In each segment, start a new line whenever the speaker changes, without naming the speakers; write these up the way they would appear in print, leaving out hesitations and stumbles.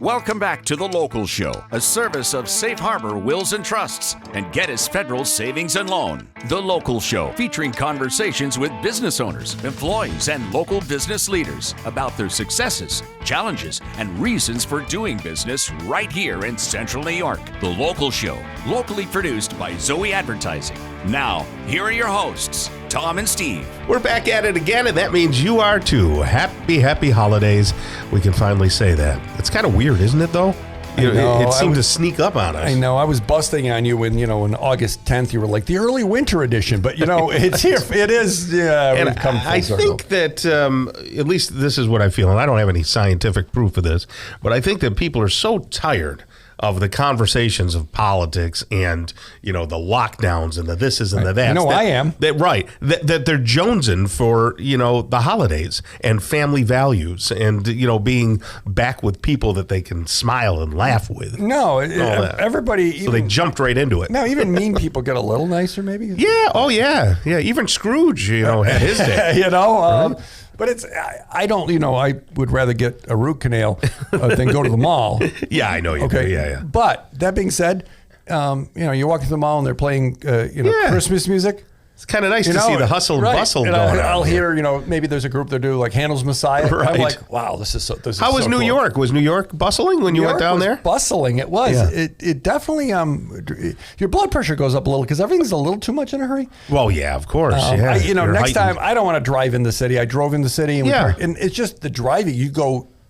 Welcome back to The Local Show, a service of Safe Harbor Wills and Trusts and Geddes Federal Savings and Loan. The Local Show, featuring conversations with business owners, employees, and local business leaders about their successes, challenges, and reasons for doing business right here in Central New York. The Local Show, locally produced by Zoe Advertising. Now, here are your hosts, Tom and Steve.
We're back at it again, and that means you are too. Happy holidays. We can finally say that. It's kind of weird, isn't it, though? It seemed to sneak up on us.
I know. I was busting on you when, on August 10th, you were like, the early winter edition. But, it's here. It is. Yeah.
And I think that, at least this is what I feel, and I don't have any scientific proof of this, but I think that people are so tired of the conversations of politics and, the lockdowns and the thises and the that's.
I am.
That they're jonesing for, the holidays and family values and, being back with people that they can smile and laugh with.
No, everybody.
So they jumped right into it.
Now, even mean people get a little nicer, maybe.
Yeah. Oh, yeah. Yeah. Even Scrooge, had his day.
Right? But I don't, I would rather get a root canal than go to the mall.
Yeah, I know you do. Yeah.
But that being said, you're walking to the mall and they're playing, Christmas music.
It's kind of nice to see the hustle and bustle going on.
I'll hear, maybe there's a group that do like Handel's Messiah. Right. I'm like, wow, this is
How was New York? Was New York bustling when you went down there?
Bustling. It was. Yeah. It definitely, your blood pressure goes up a little because everything's a little too much in a hurry.
Well, yeah, of course.
Next time I don't want to drive in the city. I drove in the city and it's just the driving.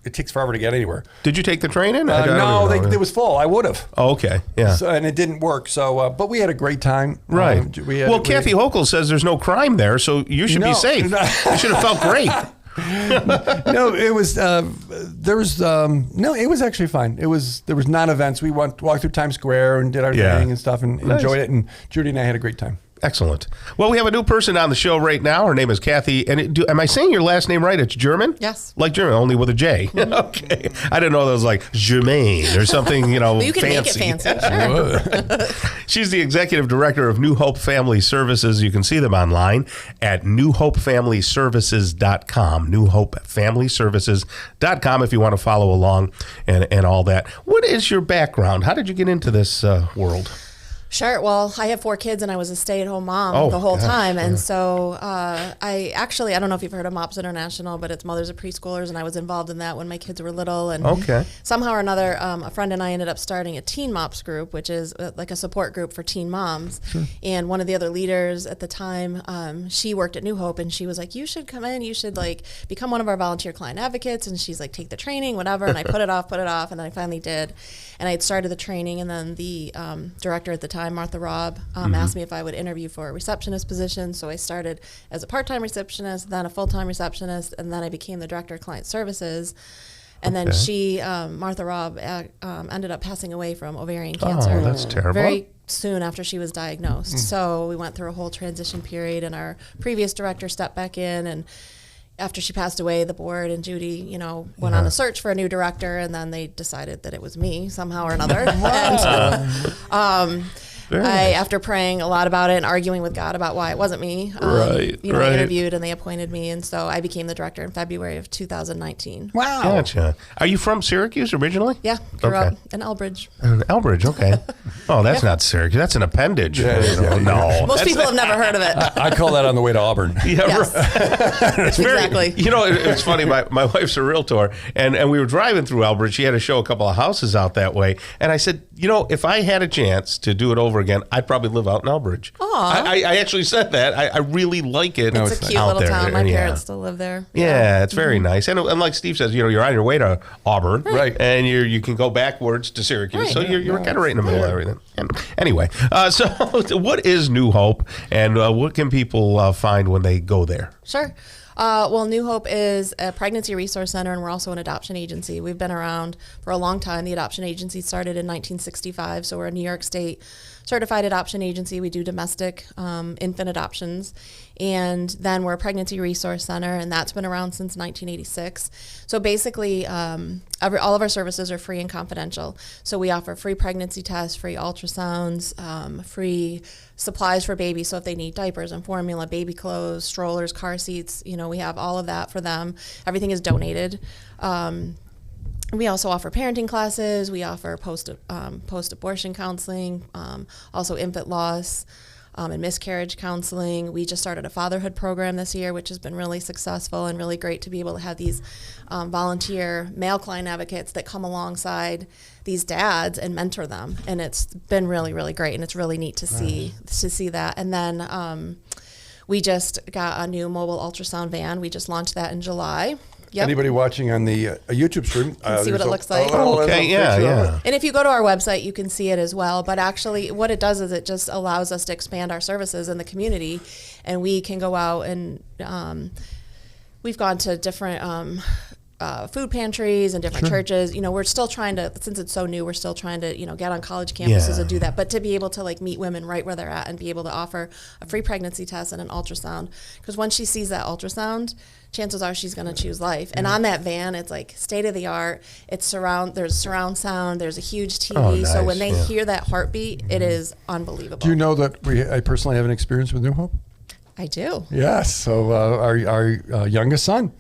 It takes forever to get anywhere.
Did you take the train in?
No, it was full. I would have.
Oh, okay. Yeah.
And it didn't work. So, but we had a great time.
Right. Kathy Hochul says there's no crime there, so you should be safe. You should have felt great.
No, it was. It was actually fine. There was non-events. We walked through Times Square and did our thing and stuff and enjoyed it. And Judy and I had a great time.
Excellent. Well, we have a new person on the show right now. Her name is Kathy. And am I saying your last name right? It's German?
Yes.
Like German, only with a J. Mm-hmm. Okay. I didn't know that was like Germain or something,
well, you can
fancy.
make it fancy, sure.
She's the executive director of New Hope Family Services. You can see them online at newhopefamilyservices.com. Newhopefamilyservices.com if you want to follow along and all that. What is your background? How did you get into this world?
Sure. Well, I have 4 kids and I was a stay-at-home mom the whole time. And so I don't know if you've heard of MOPS International, but it's Mothers of Preschoolers. And I was involved in that when my kids were little. And somehow or another, a friend and I ended up starting a teen MOPS group, which is like a support group for teen moms. Sure. And one of the other leaders at the time, she worked at New Hope and she was like, you should come in, you should like become one of our volunteer client advocates. And she's like, take the training, whatever. And I put it off. And then I finally did. And I had started the training and then the director at the time, Martha Robb, asked me if I would interview for a receptionist position. So I started as a part-time receptionist, then a full-time receptionist, and then I became the director of client services. And then Martha Robb, ended up passing away from ovarian cancer.
Oh, that's terrible.
Very soon after she was diagnosed. So we went through a whole transition period, and our previous director stepped back in, and after she passed away, the board and Judy, went on a search for a new director, and then they decided that it was me somehow or another. After praying a lot about it and arguing with God about why it wasn't me, I interviewed and they appointed me, and so I became the director in February of 2019.
Wow.
Gotcha. Are you from Syracuse originally?
Yeah, grew up in Elbridge.
Elbridge, okay. Oh, that's not Syracuse. That's an appendage. No.
Most people have never heard of it.
I call that on the way to Auburn.
Yeah,
yes.
It's
exactly.
It's funny. My wife's a realtor, and we were driving through Elbridge. She had to show a couple of houses out that way, and I said, if I had a chance to do it over again, I'd probably live out in Elbridge. I actually said that. I really like it.
It's a cute little town. My parents still live there.
Yeah, it's very nice. And like Steve says, you're on your way to Auburn,
right?
And you can go backwards to Syracuse. Right. So you're kind of right in the middle of everything. And anyway, so what is New Hope, and what can people find when they go there?
Sure. Well, New Hope is a pregnancy resource center, and we're also an adoption agency. We've been around for a long time. The adoption agency started in 1965, so we're a New York State certified adoption agency. We do domestic infant adoptions, and then we're a pregnancy resource center, and that's been around since 1986. So basically, all of our services are free and confidential. So we offer free pregnancy tests, free ultrasounds, free supplies for babies. So if they need diapers and formula, baby clothes, strollers, car seats, we have all of that for them. Everything is donated. We also offer parenting classes. We offer post-abortion counseling, also infant loss and miscarriage counseling. We just started a fatherhood program this year, which has been really successful and really great to be able to have these volunteer male client advocates that come alongside these dads and mentor them. And it's been really, really great, and it's really neat to see that. And then we just got a new mobile ultrasound van. We just launched that in July. Yep.
Anybody watching on the YouTube stream
can see what it looks like.
Okay, yeah.
And if you go to our website, you can see it as well. But actually, what it does is it just allows us to expand our services in the community, and we can go out and we've gone to different food pantries and different churches. We're still trying to, since it's so new, we're still trying to, get on college campuses and do that. But to be able to meet women right where they're at and be able to offer a free pregnancy test and an ultrasound, because once she sees that ultrasound, chances are she's going to choose life. And on that van, it's state of the art. There's surround sound. There's a huge TV.
Oh, nice.
So when they hear that heartbeat, it is unbelievable.
Do you know that I personally have an experience with New Hope?
I do.
Yes. So our youngest son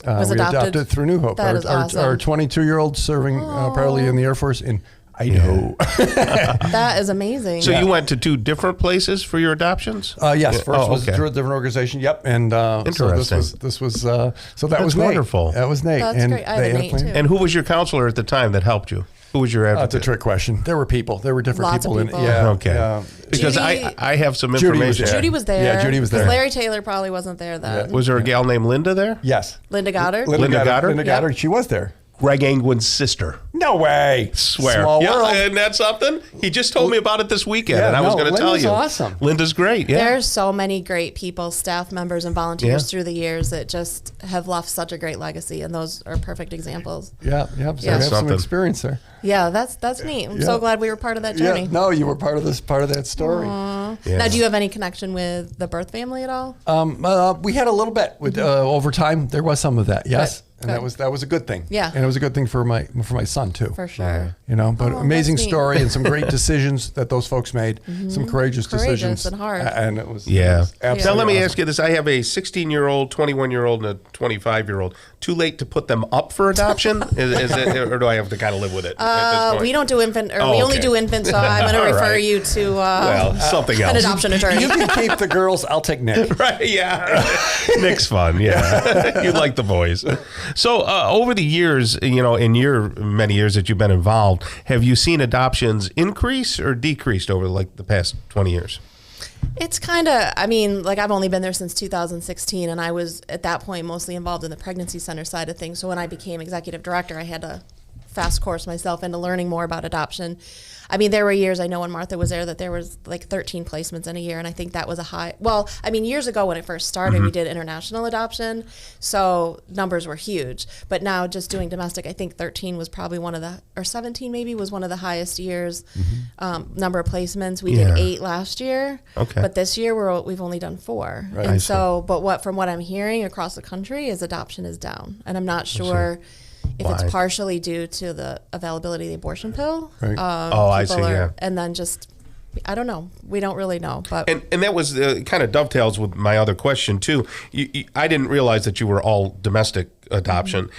was
we adopted through New Hope.
That is awesome.
Our 22-year-old serving probably in the Air Force in Idaho.
That is amazing.
So you went to 2 different places for your adoptions?
Yes. First was through a different organization. Yep. And
interesting.
So this was so that was
wonderful.
Nate. That was Nate.
That's great. I had a Nate too.
And who was your counselor at the time that helped you? Who was your advocate?
That's a trick question. There were people. There were different
Lots of
people.
people.
Okay. Because I have some information.
Judy was there.
Yeah, Judy was there.
Larry Taylor probably wasn't there then.
Yeah. Was there a gal named Linda there?
Yes.
Linda Goddard?
Linda Goddard?
Linda Goddard. She was there.
Greg Angwin's sister.
No way.
Swear.
Small
yeah,
world.
and that's something. He just told me about it this weekend, and I was going to tell you.
Linda's awesome.
Linda's great. Yeah.
There's so many great people, staff members and volunteers through the years that just have left such a great legacy, and those are perfect examples.
Yeah. So I have some experience there.
Yeah, that's neat. I'm so glad we were part of that journey.
Yeah. No, you were part of that story.
Yeah. Now, do you have any connection with the birth family at all?
We had a little bit with over time. There was some of that. Yes.
Good.
And that was a good thing.
Yeah.
And it was a good thing for my son too.
For sure.
But amazing
that's neat.
story and some great decisions that those folks made. Some courageous decisions.
And hard.
And it was
Now
absolutely
let me
awesome.
ask you this: I have a 16-year-old, 21-year-old, and a 25-year-old. Too late to put them up for adoption? is it, or do I have to kind of live with it at this point?
We don't do infant, or we only do infant. So I'm going to refer
right.
you to
something else.
an adoption attorney.
You can keep the girls. I'll take Nick.
Right? Yeah. Nick's fun. Yeah. You like the boys. So over the years, in your many years that you've been involved, have you seen adoptions increase or decreased over the past 20 years?
It's kind of, I've only been there since 2016, and I was at that point mostly involved in the pregnancy center side of things. So when I became executive director, I had to fast course myself into learning more about adoption. There were years, I know when Martha was there, that there was 13 placements in a year, and I think that was a high. Well, years ago when it first started, we did international adoption, so numbers were huge. But now just doing domestic, I think 13 was probably or 17 maybe, was one of the highest years, number of placements. We did 8 last year, but this year we've only done 4.
Right.
And from what I'm hearing across the country is adoption is down, and I'm not sure if it's partially due to the availability of the abortion pill.
Right.
I see, yeah.
And then just, I don't know. We don't really know. But
And that was kind of dovetails with my other question, too. I didn't realize that you were all domestic adoption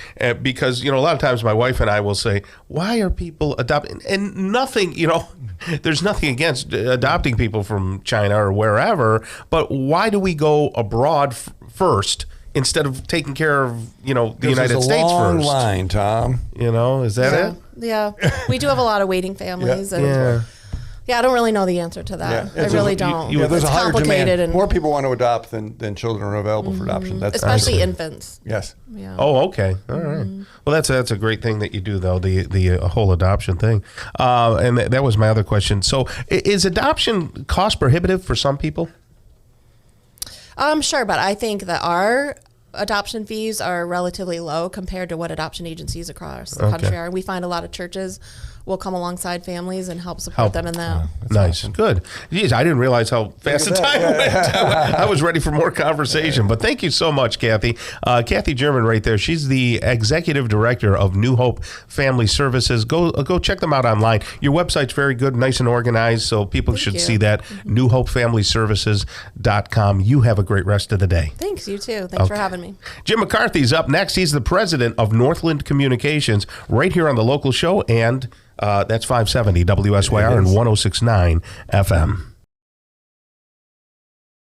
because, a lot of times my wife and I will say, why are people adopting? And nothing, there's nothing against adopting people from China or wherever, but why do we go abroad first instead of taking care of, the United States
long
first?
Line, Tom.
Is that it?
Yeah. We do have a lot of waiting families. Yeah, I don't really know the answer to that.
Yeah.
I really don't.
There's a higher demand.
And
more people want to adopt than children are available for adoption. That's
especially infants.
Yes.
Yeah.
Oh, okay. All right. Well, that's a great thing that you do, though, the whole adoption thing. And that was my other question. So is adoption cost prohibitive for some people?
Sure, but I think that our adoption fees are relatively low compared to what adoption agencies across the country are. We find a lot of churches we'll come alongside families and help support them in that.
Nice. Awesome. Good. Geez, I didn't realize how fast the time went. I was ready for more conversation, but thank you so much, Kathy. Kathy Jerman right there. She's the executive director of New Hope Family Services. Go check them out online. Your website's very good, nice and organized, so people should see that. NewHopeFamilyServices.com. You have a great rest of the day.
Thanks, you too. Thanks for having me.
Jim McCarthy's up next. He's the president of Northland Communications right here on the local show, and that's 570 WSYR and 106.9 FM.